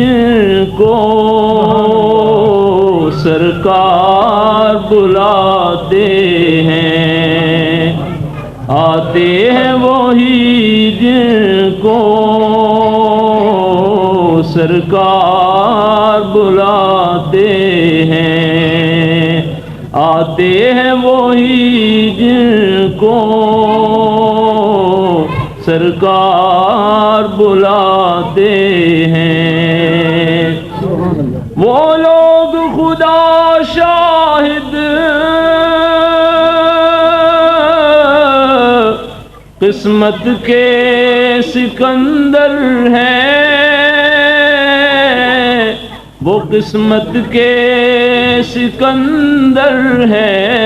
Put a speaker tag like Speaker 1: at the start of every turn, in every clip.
Speaker 1: جن کو سرکار بلاتے ہیں، آتے ہیں وہی جن کو سرکار بلاتے ہیں، آتے ہیں وہی جن کو سرکار بلاتے ہیں۔ وہ لوگ خدا شاہد قسمت کے سکندر ہیں، وہ قسمت کے سکندر ہیں،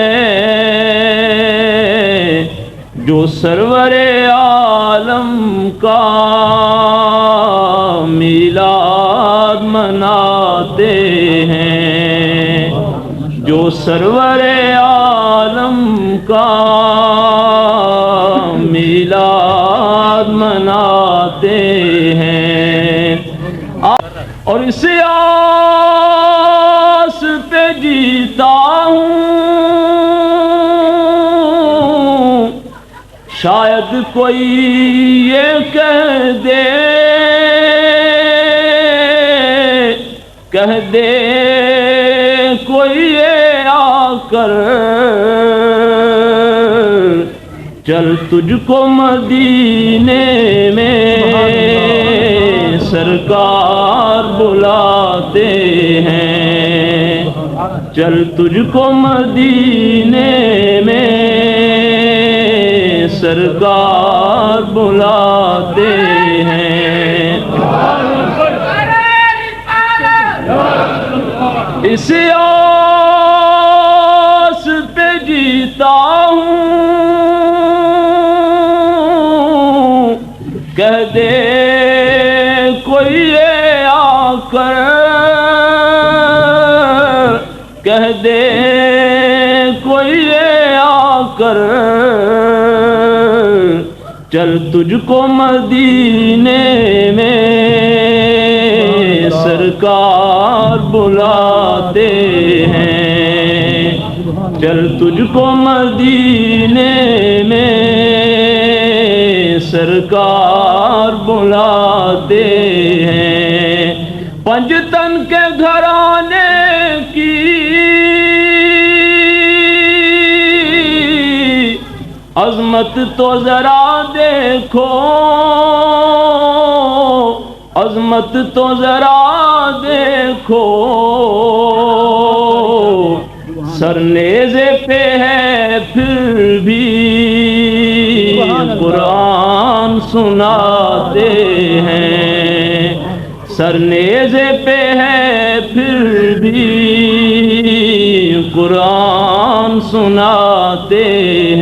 Speaker 1: جو سرور عالم کا میلاد مناتے ہیں، جو سرور عالم کا میلاد مناتے ہیں۔ اور اس آس پہ جیتا ہوں، شاید کوئی یہ کہہ دے کوئی یہ آ کر، چل تجھ کو مدینے میں سرکار بلاتے ہیں، چل تجھ کو مدینے میں سرکار بلاتے ہیں۔ اس آس پہ جیتا ہوں، کہہ دے کوئی یہ آ کر، کہہ دے کوئی یہ آ کر، چل تجھ کو مدینے میں سرکار بلاتے ہیں، چل تجھ کو مدینے میں سرکار بلاتے ہیں۔ پنجتن کے گھرانے کی عظمت تو ذرا دیکھو، عظمت تو ذرا دیکھو، سر نیزے پہ ہے پھر بھی قرآن سناتے ہیں، سر نیزے پہ ہے پھر بھی قرآن سناتے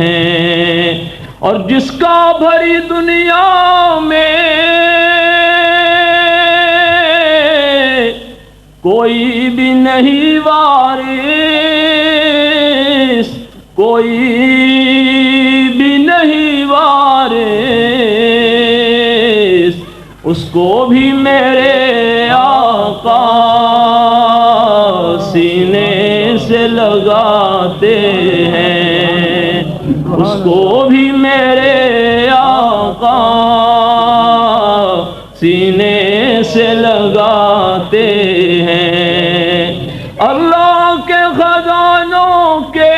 Speaker 1: ہیں۔ اور جس کا بھری دنیا میں کوئی بھی نہیں وارث، کوئی بھی نہیں وارث، اس کو بھی میرے آقا سینے سے لگاتے ہیں، اس کو بھی میرے آقا سینے سے لگاتے ہیں۔ اللہ کے خزانوں کے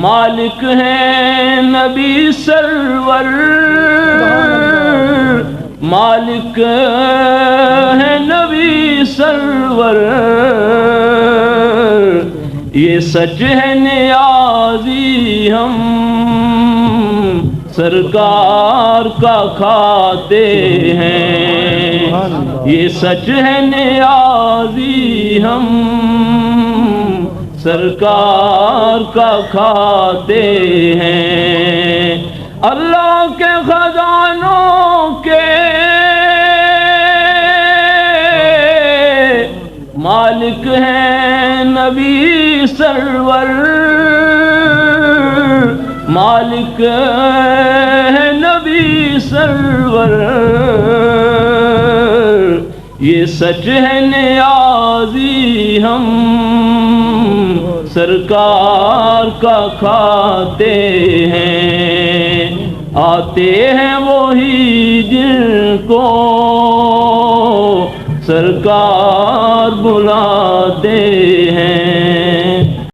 Speaker 1: مالک ہیں نبی سرور، مالک ہیں نبی سرور، یہ سچ ہے نیازی ہم سرکار کا کھاتے ہیں، یہ سچ ہے نیازی ہم سرکار کا کھاتے ہیں۔ اللہ کے خزانوں کے مالک ہیں نبی سرور، مالک ہے نبی سرور یہ سچ ہے نیازی ہم سرکار کا کھاتے ہیں آتے ہیں وہی جن کو سرکار بلاتے ہیں